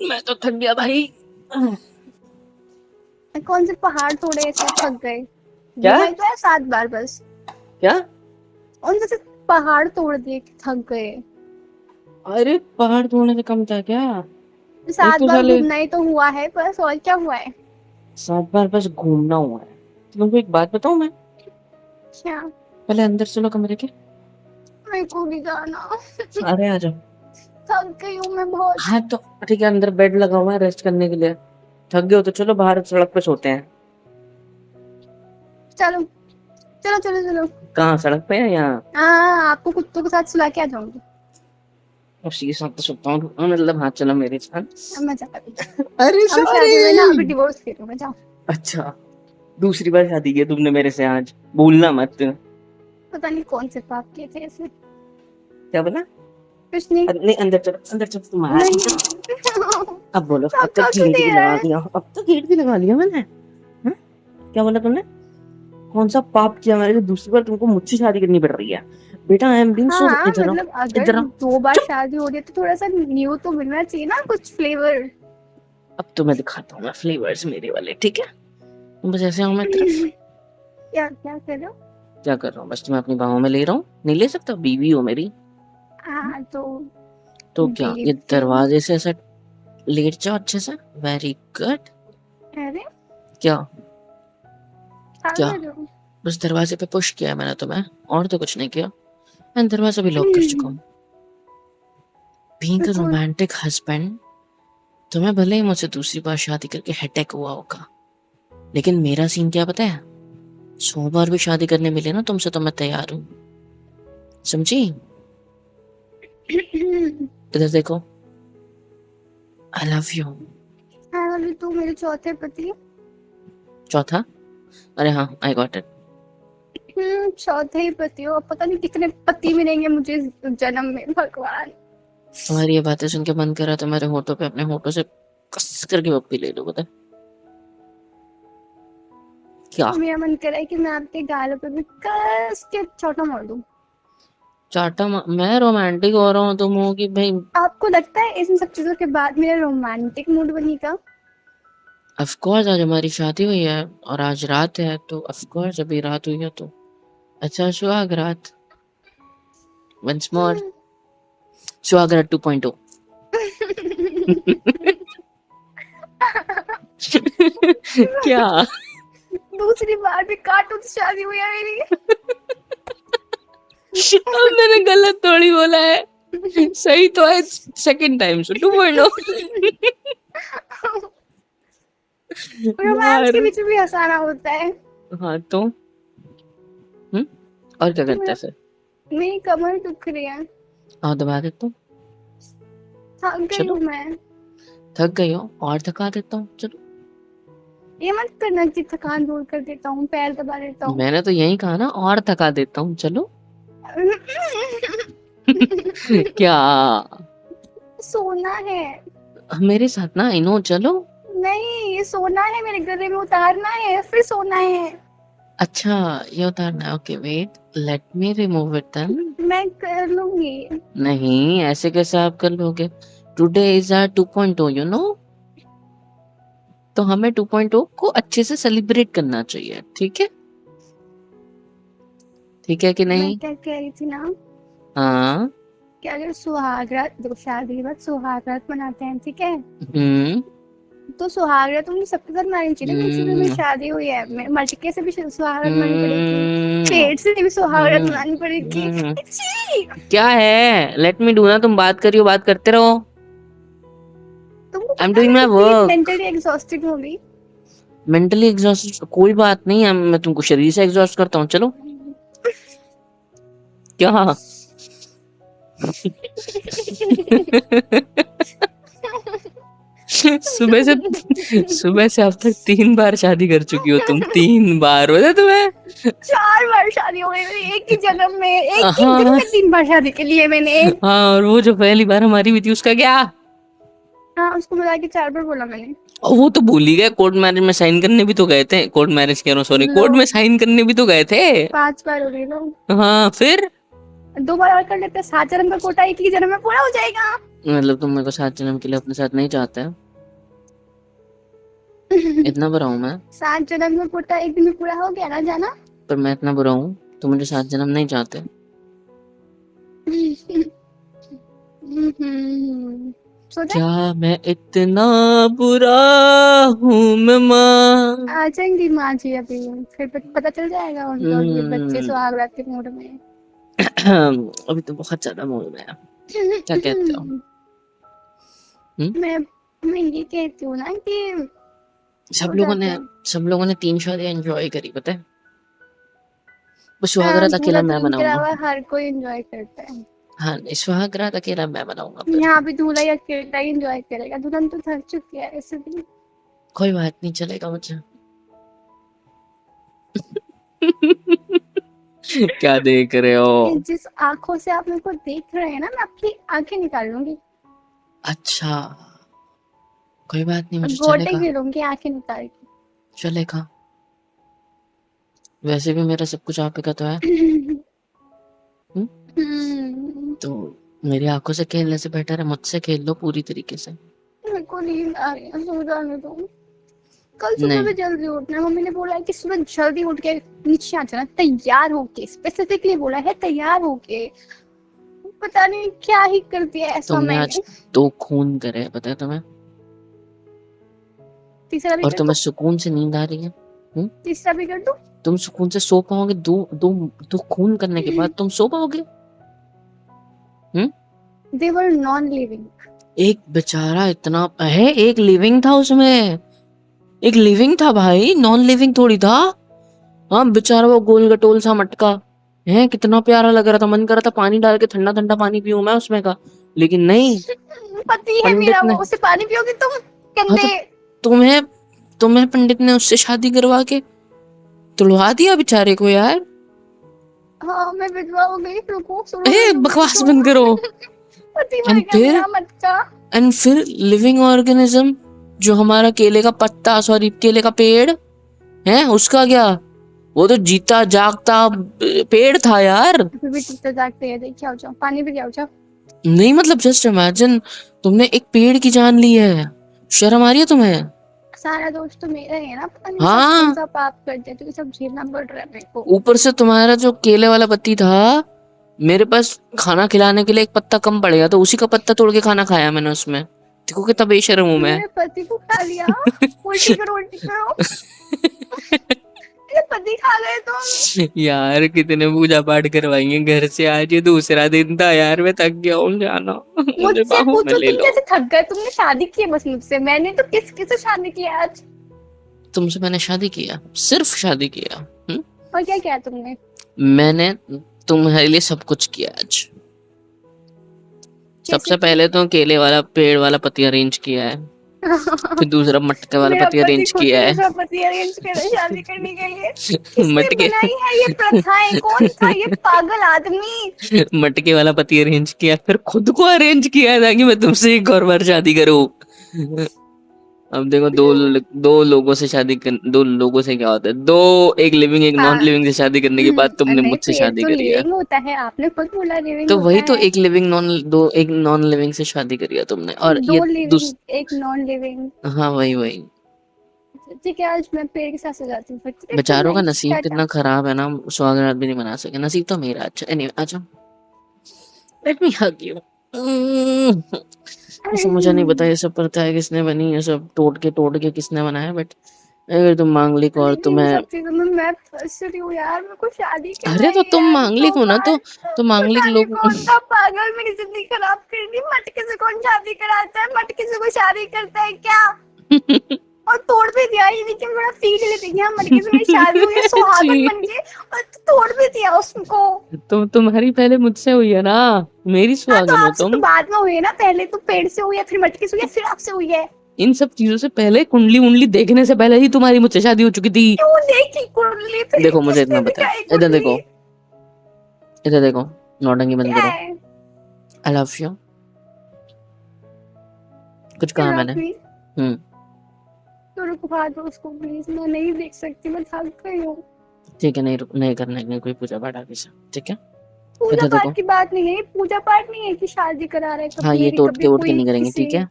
मैं तो थक गया भाई। कौन से पहाड़ तोड़े ऐसे थक गए? क्या? घूमा ही तो है 7 बार बस। क्या? कौन से पहाड़ तोड़ दिए कि थक गए? अरे पहाड़ तोड़ने से कम था क्या? एक 7 बार साले घूमना ही तो हुआ है बस, और क्या हुआ है? 7 बार बस घूमना हुआ है। तुमको एक बात बताऊं मैं? क्या? पहले अंदर चलो कमरे के। मेरे को भी जाना। अरे आ जाओ। थक गई हूँ मैं बहुत। हाँ तो ठीक है, अंदर बेड लगा हुआ है रेस्ट करने के लिए। थक गए हो तो चलो बाहर सड़क पे सोते हैं। चलो चलो चलो चलो। कहाँ, सड़क पे है यहाँ? हाँ, आपको कुत्तों के साथ सुला के आ जाऊंगी। उसी के साथ तो सोता हूँ, मतलब हाँ चलो मेरे साथ। अब मैं जा रही अरे अब शादी हुई ना, अभी सॉरी। डिवोर्स ले रही हूँ मैं, जाओ। अच्छा, दूसरी बार शादी की तुमने मेरे से आज, भूलना मत। पता नहीं कौन से पाप किए थे ऐसे। क्या बोला? कुछ नहीं। नहीं अंदर चलो, अंदर चलो तुम्हारा। नहीं। अब बोलो, अब तो धक्का क्यों गेट दे भी रहा लगा है? दिया, अब तो गेट भी लगा लिया मैंने। हाँ? क्या बोला तुमने? कौन सा पाप किया मैंने जो दूसरी बार तुमको मुझसे शादी करनी पड़ रही है? बेटा आई एम बीइंग हाँ सो, हाँ, इधर आओ, मतलब अगर इधर आओ। 2 बार चुप। शादी हो रही है तो थोड़ा सा न्यू तो मिलना चाहिए ना, कुछ फ्लेवर। अब तो मैं दिखाता हूँ मैं फ्लेवर्स मेरे वाले, ठीक है? तुम बस ऐसे आओ मेरी तरफ। क्या क्या कर रहे हो? क्या कर रहा हूँ? बस तुम्हें अपनी बाहों में ले रहा हूँ, नहीं ले सकता, बीवी हो मेरी। हाँ तो तो क्या ये बेबी। दरवाजे से ऐसा लेट जाओ अच्छे से। Very good. अरे क्या? क्या क्या? कर रहे हो? बस दरवाजे पे पुश किया है मैंने तुम्हें, और तो कुछ नहीं किया। मैं दरवाजा भी लॉक कर चुका हूँ। बीइंग अ तो रोमांटिक हस्बैंड, तुम्हें भले ही मुझसे दूसरी बार शादी करके हेडेक हुआ होगा, लेकिन मेरा सीन क्या पता है? 100 बार भी शादी करने मिले ना तुमसे तो मैं तैयार हूँ, समझी? इधर देखो, आई लव यू। हाँ, अभी तू मेरे चौथे पति। चौथा? अरे हाँ, आई गॉट इट। चौथे ही पति हो, अब पता नहीं कितने पति मिलेंगे मुझे इस जन्म में, भगवान। तुम्हारी ये बातें सुन के मन कर रहा था मेरे होठों पे अपने होठों से कस करके पप्पी ले लो, पता है? क्या? मेरा मन कर रहा है कि मैं आपके गालों पे भी कस के चौटा मार दूं। मैं रोमांटिक हो रहा हूँ, तुम हो कि भाई? आपको लगता है इन सब चीजों के बाद मेरा रोमांटिक मूड बनेगा? ऑफ कोर्स आज हमारी शादी हुई है और आज रात है, तो ऑफ कोर्स अभी रात हुई है तो अच्छा सुहाग रात। वंस मोर, सुहाग रात 2.0। क्या? दूसरी बार भी कार्टून से शादी हुई है मेरी। अब मैंने गलत थोड़ी बोला है, सही तो है। सेकंड टाइम से 2.0। रोमांस के यार बीच में भी हंसाना होता है। हाँ तो और क्या करते मेरा हैं फिर? मेरी कमर दुख रही है। हाँ दबा देता हूँ। थक गई चलो, हूँ मैं। थक गई हो और थका देता हूँ, चलो। ये मत करना कि थकान दूर कर देता हूँ, पैर दबा देता हूँ। मैंने तो यही कहा ना, और थका देता हूँ, चलो। क्या? सोना है। मेरे साथ ना, इनो चलो। नहीं, ये सोना है, मेरे गले में उतारना है फिर सोना है। अच्छा, ये उतारना है, okay wait, let me remove it then. मैं कर लूंगी। नहीं ऐसे कैसे आप कर लोगे? Today is our 2.0, you know. तो हमें 2.0 को अच्छे से सेलिब्रेट करना चाहिए, ठीक है? ठीक है कि मैं नहीं? क्या कह रही थी ना, हाँ। कि अगर सुहाग रात, देखो शादी के बाद सुहाग रात मनाते हैं, ठीक है? हम्म। तो सुहाग रात तुमने सबके साथ मनानी चाहिए ना, किसी से भी हम्म। शादी हुई है, मटके से भी सुहाग रात मनानी पड़ेगी, हम्म। पेट से भी सुहाग रात हम्म। मनानी पड़ेगी। हम्म। छी! क्या है, लेट मी डू ना, तुम बात करियो, बात करते रहो। तुमको आई एम पता है डूइंग मैं माई कितनी वर्क। मेंटली एग्जॉस्टेड हो गई। मेंटली एग्जॉस्ट कोई बात नहीं है, मैं तुमको शरीर से एग्जॉस्ट करता हूँ, चलो। क्या? सुबह से अब तक 3 बार शादी कर चुकी हो तुम, 3 बार हो तुम्हें। 4 बार शादी हो गई मेरी एक ही जन्म में, एक ही दिन हाँ। में 3 बार शादी के लिए मैंने। हाँ और वो जो पहली बार हमारी भी थी उसका क्या? हाँ, उसको मिला के 4 बार बोला मैंने। और वो तो भूल ही गए, कोर्ट मैरिज में साइन करने भी तो गए थे, कोर्ट मैरिज कह रहा हूँ, सॉरी, लो, कोर्ट में साइन करने भी तो गए थे। 5 बार हो गई लो। हाँ फिर 2 बार और कर लेते हैं, 7 जन्म का कोटा एक ही जन्म में पूरा हो जाएगा। मतलब तुम मेरे को 7 जन्म के लिए अपने साथ नहीं चाहते हैं? इतना बुरा हूँ मैं? 7 जन्म का कोटा एक दिन में पूरा हो गया ना जाना। पर मैं इतना बुरा हूँ, तुम मुझे 7 जन्म नहीं चाहते? सो दैट क्या मैं इतना बुरा हूँ मैं माँ? आ जाएंगी माँ जी अभी, फिर पता चल जाएगा उनको कि बच्चे सुहाग रात के मूड में। अभी तो बहुत ज्यादा मूड में है। क्या कहते हो? मैं ये कहती हूँ ना कि सब हो लोगों जाता ने है। 3 शादियां एंजॉय करी, पता है? बस सुहागरात अकेला दूल्हा मैं दुल्हन के मनाऊंगा। अलावा हर कोई एंजॉय करता है। हाँ, सुहागरात अकेला मैं मनाऊंगा फिर। यहाँ भी दूल्हा ही अकेला ही एंजॉय करेगा, दुल्हन तो थक चुकी है ऐसे भी। कोई बात नहीं, चलेगा मुझे। क्या देख रहे हो? जिस आंखों से आप मेरे को देख रहे हैं ना, मैं आपकी आंखें निकाल लूंगी। अच्छा, कोई बात नहीं, मुझे गोटे चलेगा। गिरूंगी आंखें निकाल के। चलेगा। वैसे भी मेरा सब कुछ आप ही का तो है। तो मेरी आंखों से खेलने से बेटर है मुझसे खेल लो पूरी तरीके से। मेरे को नींद आ रही है, सो जाने दो। कल सुबह नहीं, भी जल्दी उठना है, मम्मी ने बोला है कि सुबह जल्दी उठ के नीचे आ जाना, तैयार होके, स्पेसिफिकली बोला है तैयार होके। पता नहीं क्या ही कर दिया ऐसा तुमने आज मैंने। 2 खून करे हैं, पता है तुम्हें? तीसरा भी और कर तुम्हें दूं? सुकून से नींद आ रही है। तीसरा भी कर दूं? तुम सुकून से सो पाओगे? दो दो दो खून करने के बाद तुम सो पाओगे? They were non-living. एक बेचारा इतना है, एक लिविंग था उसमें, एक लिविंग था भाई, नॉन लिविंग थोड़ी था। हाँ, बेचारा वो गोल गटोल सा मटका है, कितना प्यारा लग रहा था, मन कर रहा था पानी डाल के ठंडा ठंडा पानी पीऊं मैं उसमें का, लेकिन नहीं। पति है पंडित मेरा ने, वो, उसे पानी पियोगे तुम? हाँ तो गंदे। तुम्हें तुम्हें पंडित ने उससे शादी करवा के तुड़वा दिया बेचारे को यार। हाँ मैं विधवा हो गई, रुको सुनो ए, मेरी बात बकवास तो। बंद करो। पति मर एंड गया फिर मेरा मटका। लिविंग ऑर्गेनिज्म जो हमारा केले का पत्ता, सॉरी केले का पेड़ है, उसका क्या? वो तो जीता जागता पेड़ था यार। अभी भी टीचर जागते हैं, देख क्या हो जाओ, पानी भी क्या हो जाओ। नहीं मतलब जस्ट इमेजिन, तुमने एक पेड़ की जान ली है, शर्म आ रही है तुम्हें? सारा दोष तो मेरा ही है ना, पता नहीं सब कौन हाँ, सा पाप करते तो ये सब झेलना पड़ रहा है मेरे को। ऊपर से तुम्हारा जो केले वाला पत्ती था, मेरे पास खाना खिलाने के लिए एक पत्ता कम पड़ गया तो उसी का पत्ता तोड़ के खाना खाया मैंने उसमें। देखो कितना बेशर्म हूं मैं। मेरे पति को खा लिया। उल्टी करो उल्टी करो। मेरे पति खा गए तुम। यार कितने पूजा पाठ करवाएंगे घर से, आज ये दूसरा दिन था यार, मैं थक गया हूँ जाना। मुझे मुझसे बाहों में पूछो ले तुम लो। कैसे थक गए, तुमने शादी की है बस मुझसे, मैंने तो किस किस से शादी की है आज। तुमसे मैंने शादी किया, सिर्फ शादी किया। और क्या किया तुमने? मैंने तुम्हारे लिए सब कुछ किया आज। कैसे सबसे किया? पहले तो केले वाला पेड़ वाला पत्ती अरेंज किया है, फिर दूसरा मटके वाला मेरा पत्ती पति अरेंज खुद किया है। दूसरा पति अरेंज करे शादी करने के लिए। किसने मटके बनाई है ये प्रथाएं, कौन था ये पागल आदमी? मटके वाला पति अरेंज किया, फिर खुद को अरेंज किया ताकि मैं तुमसे एक और बार शादी करूं। अब देखो दो लोगों से शादी कर, दो लोगों से क्या होता है, दो, एक लिविंग एक नॉन हाँ। लिविंग से शादी करने के बाद तुमने नहीं मुझसे पेड़ शादी तो करी है। लिविंग होता है, आपने खुद बोला लिविंग तो होता वही तो, है। एक नॉन लिविंग से शादी करी है तुमने, और ये दो लिविंग एक नॉन लिविंग। हाँ वही वही। ठीक है आज मैं पेड़ के साथ सजाती हूँ, फिर ठीक है, गुड बेचारों का नाइट नसीब टाटा। कितना खराब है ना, सुहागरात भी नहीं मना सके, नसीब तो मेरा अच्छा। एनीवे आ जाओ, लेट मी हग यू। वैसे मुझे नहीं पता ये सब प्रथा है किसने बनी, ये सब टोट के किसने बनाया, बट अगर तुम मांगलिक और लेकिन इन तुम्हें, सब चीजों में मैं फंस रही हूँ यार, मेरे को शादी अरे तो करवाई तुम यार मांगलिक 2 हो ना, बार। तो मांगलिक पता नहीं लोग। कौन था पागल मेरी जिंदगी खराब कर दी, मटके से कौन शादी कराता है, मटके से कोई शादी करता है क्या? और तोड़ भी दिया, ये लेकिन बड़ा फील लेते हैं, मटके से मेरी शादी हुई है सुहागन बन के, और तोड़ भी दिया उसको। तुम्हारी पहले मुझसे हुई है ना, मेरी हाँ तो सुहागन हो आपसे तो तुम। बाद में हुई है ना, पहले तो पेड़ से हुई है, फिर मटके से हुई है, फिर आपसे हुई है। इन सब चीजों से पहले, कुंडली उंडली देखने से पहले ही तुम्हारी मुझसे शादी हो चुकी थी। क्यों देखी कुंडली, फिर देखो मुझे इतना किसने पता है, दिखाई कुंडली? इधर देखो, नौटंकी बंद क्या करो। है? I love you. कुछ कहा मैंने? हम्म। तो रुकवा दो उसको प्लीज, मैं नहीं देख सकती, मैं थक गई हूँ। ठीक है, नहीं नहीं करने की कोई पूजा पाठ आगे से, ठीक है? पूजा इधर देखो। पाठ की बात नहीं है, ये पूजा पाठ नहीं है कि शादी करा रहे हाँ, कभी ये मेरी टोट के कभी वोट के कोई नहीं करेंगे, किसी। ठीक है।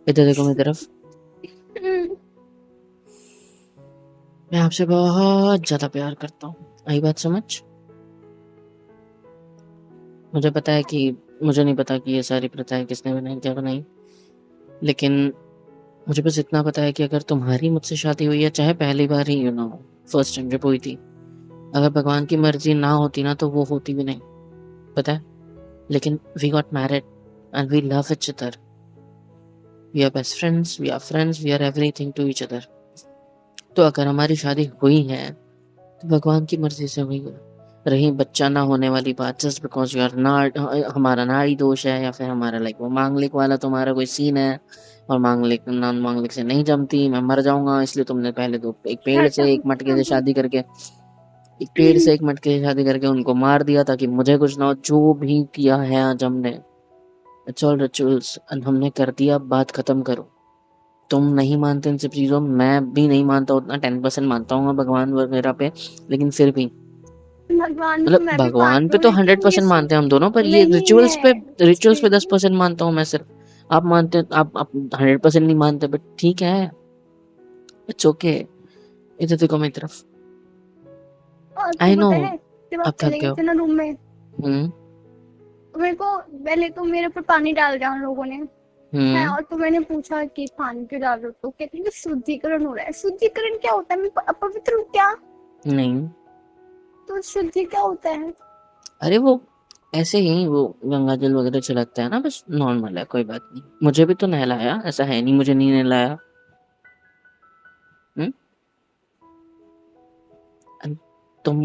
इधर देखो मेरी तरफ। हम्म, मैं आपसे बहुत ज्यादा प्यार करता हूँ, आई बात समझ। मुझे पता है कि मुझे नहीं पता कि ये सारी प्रथाएं किसने बनाई, क्या बनाई, लेकिन मुझे बस इतना पता है कि अगर तुम्हारी मुझसे शादी हुई है, चाहे पहली बार ही फर्स्ट टाइम जब हुई थी, अगर भगवान की मर्जी ना होती ना तो वो होती भी नहीं, पता है। लेकिन we got married and we love each other, we are best friends, we are friends, we are everything to each other. तो अगर हमारी शादी हुई है तो भगवान की मर्जी से हुई है। रही बच्चा ना होने वाली बात, just because you are not, हमारा नाड़ी दोष है या फिर हमारा लाइक वो मांगलिक वाला तुम्हारा कोई सीन है, और मांगलिक नॉन मांगलिक से नहीं जमती, मैं मर जाऊंगा, इसलिए तुमने पहले तो एक पेड़ shut से up। एक मटके से शादी करके, एक पेड़ से एक मटके से शादी करके उनको मार दिया ताकि मुझे कुछ ना हो। जो भी किया है आज हमने, इट्स ऑल रिचुअल्स, एंड हमने कर दिया, बात खत्म करो। तुम नहीं मानते इन सब चीजों, मैं भी नहीं मानता, उतना 10% मानता हूँ भगवान वगैरह पे, लेकिन फिर भी भगवान में तो मतलब मैं भी भगवान मानती पे हूँ, तो लेकिन ये 100% सब मानते हैं हम दोनों, पर ये नहीं रिचुअल्स पे, है रिचुअल्स पे स्टिल। 10% मानता हूँ मैं सिर्फ। आप मानते हैं, आप 100% नहीं मानते, बट ठीक है, इट्स ओके। इधर देखो मेरी तरफ। और आई आपको नो पता है, जब आप आप थक चले गए गए हो। थे ना रूम में, हम्म। तो मेरे को पहले तो मेरे ऊपर पानी डाल दिया उन लोगों ने है, हम्म। और तो मैंने पूछा कि पानी क्यों डाल रहे हो, तो कहते हैं कि शुद्धिकरण हो रहा है। शुद्धिकरण क्या होता है, मैं अपवित्र हूँ क्या? नहीं, तो शुद्धि क्या होता है? अरे वो ऐसे ही वो गंगा जल वगैरह छिड़कता है ना, बस नॉर्मल है, कोई बात नहीं। मुझे भी तो नहलाया, ऐसा है नहीं मुझे नहीं नहलाया। हम्म। and तुम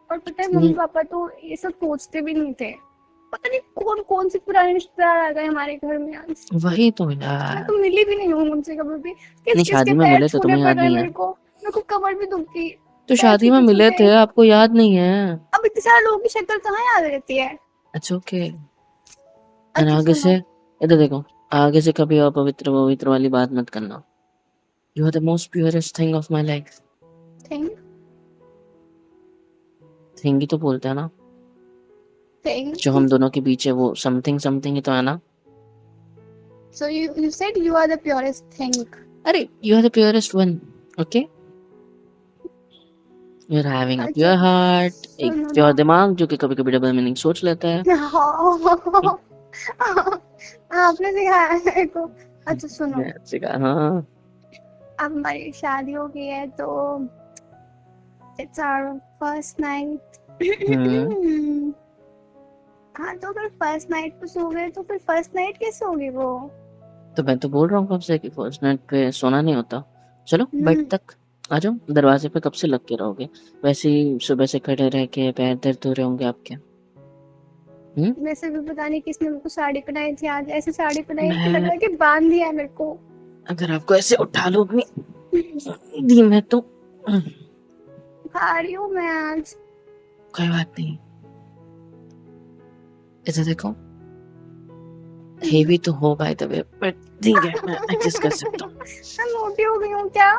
और पता है मम्मी इतनी, पापा तो ये सब सोचते भी नहीं थे। पता नहीं कौन कौन से पुराने रिश्तेदार आ गए हमारे घर में आज। वही तो मैं यार। तो मिली भी नहीं हूँ उनसे कभी भी। किस नहीं, किस के शादी में पैर मिले थे, छूने तुम्हें पड़ याद रहे हैं नहीं है? मेरे को कमर भी दुखती। तो पैर शादी में छूते मिले छूते। थे, आपको याद नहीं है? अब इतने सारे लोगों की शक्ल कहाँ याद रहती है? अच्छा ओके। और अच्छा आगे से, सुनो। इधर देखो, आगे से कभी अपवित्र पवित्र वाली बात मत करना। You are the most purest thing of my life. Thing. Thing ही तो बोलते हैं ना, जो थिंग। हम दोनों के बीच है वो समथिंग समथिंग ही तो है ना। So you said you are the purest thing. अरे you are the purest one, okay. You are having a अच्छा प्योर हार्ट, एक सुनो प्योर ना। दिमाग जो कि कभी कभी डबल मीनिंग सोच लेता है। आपने सिखाया है मेरे को। अच्छा सुनो। मैं आपसे कहा हाँ। अब हमारी शादी हो गई है तो इट्स आवर फर्स्ट नाइट। हम्म। हाँ तो अगर फर्स्ट नाइट पे सो गए तो फिर फर्स्ट नाइट कैसे होगी वो? तो मैं तो बोल रहा हूँ कब से कि फर्स्ट नाइट पे सोना नहीं होता। चलो बेड हम्म, तक आ जाओ, दरवाजे पे कब से लग के रहोगे? वैसे ही सुबह से खड़े रह के पैर दर्द हो रहे होंगे आपके। हम्म। वैसे भी पता नहीं किसने मेरे को साड़ी पहनाई थी आज, ऐसी साड़ी पहनाई है कि लग मैं रहा है कि बांध दिया है मेरे को। अगर आपको ऐसे उठा लो अपनी दी मैं तो खा रही हूँ मैं आज। कोई बात नहीं। इधर देखो, हेवी तो हो बाय द वे, बट ठीक है, मैं एडजस्ट कर सकता हूँ। मैं मोटी हो गई हूँ क्या?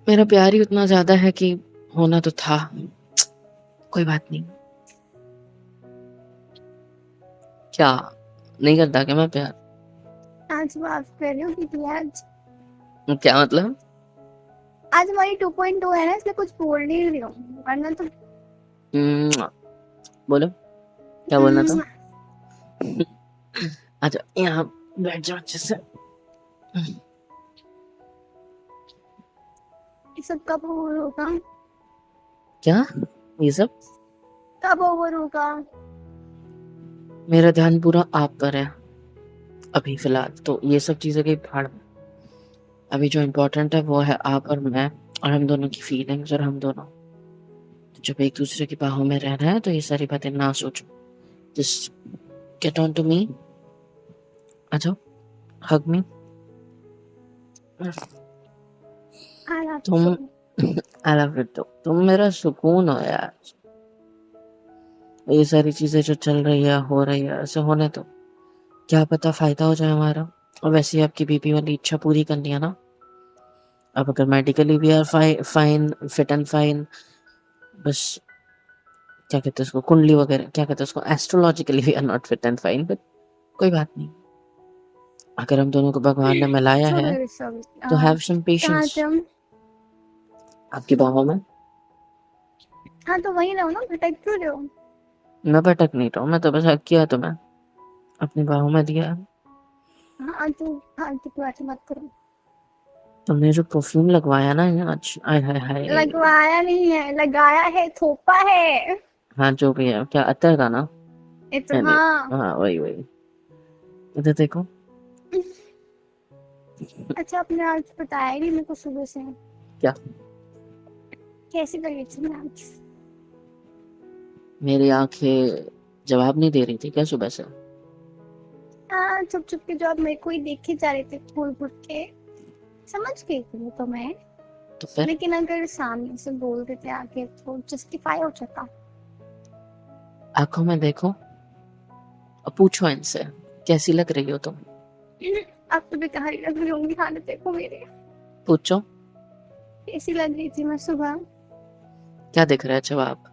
मेरा प्यार ही उतना ज्यादा है कि होना तो था। कोई बात नहीं। क्या नहीं करता क्या मैं प्यार? आज माफ कर रही हूँ क्योंकि आज क्या मतलब? आज हमारी 2.2 है ना, इसलिए कुछ बोल नहीं रही हूँ, वरना तो बोलो क्या बोलना था। हम्म, अच्छा यहाँ बैठ जाओ अच्छे से। ये सब कब ओवर होगा? क्या ये सब? कब ओवर होगा? मेरा ध्यान पूरा आप पर है अभी फिलहाल, तो ये सब चीजें कहीं भाड़ में। अभी जो इम्पोर्टेंट है वो है आप और मैं, और हम दोनों की फीलिंग्स, और हम दोनों जब एक दूसरे की बाहों में रहना है तो ये सारी बातें ना सोचो। Just get on to me, आ जाओ, हग मी। आराम तुम से। आई लव इट, तुम मेरा सुकून हो यार। ये सारी चीजें जो चल रही है हो रही है, ऐसे होने तो क्या पता फायदा हो जाए हमारा। और वैसे ही आपकी बीपी वाली इच्छा पूरी करनी है ना। अब अगर medically we are fine, fit and fine, बस क्या कहते हैं उसको, कुंडली वगैरह, क्या कहते हैं उसको, astrologically we are not fit and fine, but कोई बात नहीं। अगर हम दोनों को भगवान ने मिलाया है तो हैव सम कहाँ पेशेंस। थे हम? आपकी बाहों में। हाँ तो वही रहो ना, भटक क्यों रहे हो? मैं भटक नहीं रहा हूँ, मैं तो बस हक किया तुम्हें, अपनी बाहों में दिया। हाँ तो फालतू की बातें मत करो। तुमने जो परफ्यूम लगवाया ना आज, आय हाय हाय। लगवाया नहीं है, लगाया है, थोपा है। हाँ जो भी है, क्या अत्तर था ना? है नहीं, हाँ। हाँ वही वही। इधर देखो। अच्छा आपने आज बताया ही नहीं मेरे को सुबह से। क्या? कैसी लगी थी मैं आज? मेरी आंखें जवाब नहीं दे रही थी क्या सुबह से? हाँ चुप चुप के जो आप मेरे को ही देखे जा रहे थे घूर घूर के, समझ गई थी वो तो मैं। तो फिर लेकिन अगर सामने से बोल देते आगे तो जस्टिफाई हो जाता। आंखों में देखो और पूछो इनसे कैसी लग रही हो तुम। आप तो बेकार ही लग रही होंगी, हालत देखो मेरे। पूछो कैसी लग रही थी मैं सुबह? क्या दिख रहा है जवाब।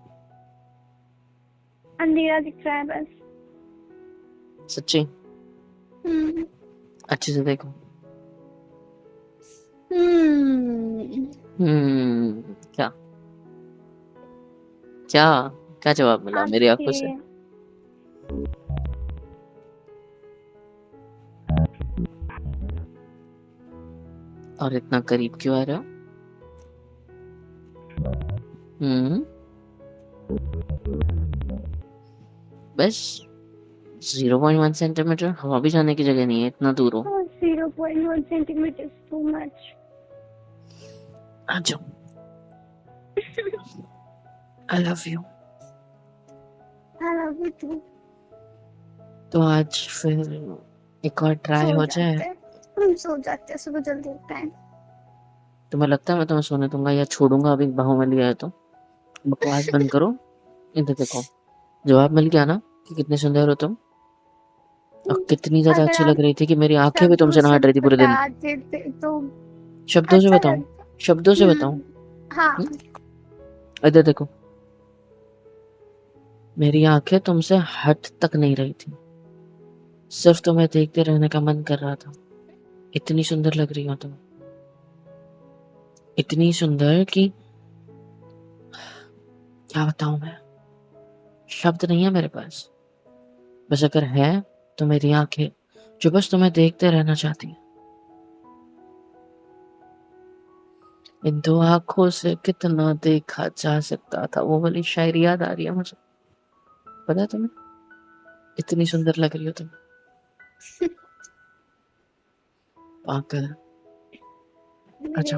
अंधेरा दिख रहा है बस। सच्ची? हम्म। अच्छे से देखो। हम्म। क्या क्या क्या जवाब मिला मेरी आंखों से? आपके और इतना करीब क्यों आ रहे हो? बस 0.1 सेंटीमीटर, हवा भी जाने की जगह नहीं है, इतना दूर हो। 0.1 centimeters too much. आ जाओ। I love you. I love you too. तो आज फिर एक और ट्राई हो जाए। हम सो जाते हैं, सुबह जल्दी उठते हैं। तुम्हें लगता है मैं तुम्हें सोने दूंगा या छोड़ूंगा अभी बाहों में लिया है तो? बकवास बंद करो। इधर देखो, जवाब मिल गया ना कि कितने सुंदर हो तुम, और कितनी ज्यादा अगर अच्छी आप लग रही थी कि मेरी आंखें भी शब्दों तुमसे ना से हट रही थी पूरे दिन। बता देते तो शब्दों से अच्छा बताऊं? लगता। शब्दों से बताऊं? हाँ। इधर देखो, मेरी आंखें तुमसे हट तक नहीं रही थी, सिर्फ तुम्हें देखते रहने का मन कर रहा था। इतनी सुंदर लग रही हो तुम, इतनी सुंदर कि क्या बताऊं मैं, शब्द नहीं है मेरे पास। बस अगर है तो मेरी आंखें जो बस तुम्हें देखते रहना चाहती हैं। इन दो आंखों से कितना देखा जा सकता था, वो वाली शायरी याद आ रही है मुझे। पता है तुम्हें, इतनी सुंदर लग रही हो तुम। पागल। अच्छा।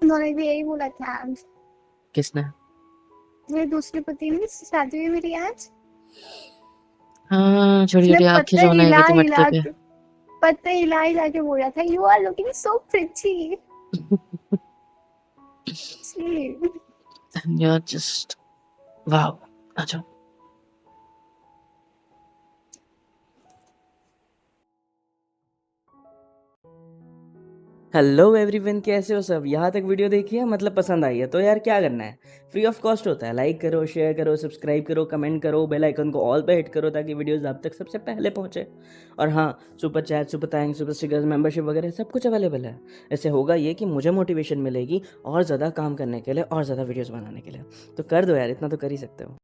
उन्होंने भी यही बोला था आज। किसने? मेरे दूसरे पति ने, शादी हुई मेरी आज। हाँ, छोटी उसने छोटी आंखें जो बनाएगी थी मटके पे। पत्ते हिला हिला के बोला था, you are looking so pretty. You're just wow। अच्छा। हेलो एवरीवन, कैसे हो सब? यहाँ तक वीडियो देखी है, मतलब पसंद आई है तो यार क्या करना है, फ्री ऑफ कॉस्ट होता है। लाइक करो, शेयर करो, सब्सक्राइब करो, कमेंट करो, बेल आइकन को ऑल पे हिट करो ताकि वीडियोस आप तक सबसे पहले पहुँचे। और हाँ, super chat, super thanks, super stickers, membership वगैरह सब कुछ अवेलेबल है। इससे होगा ये कि मुझे मोटिवेशन मिलेगी और ज़्यादा काम करने के लिए और ज़्यादा वीडियोज़ बनाने के लिए। तो कर दो यार, इतना तो कर ही सकते हो।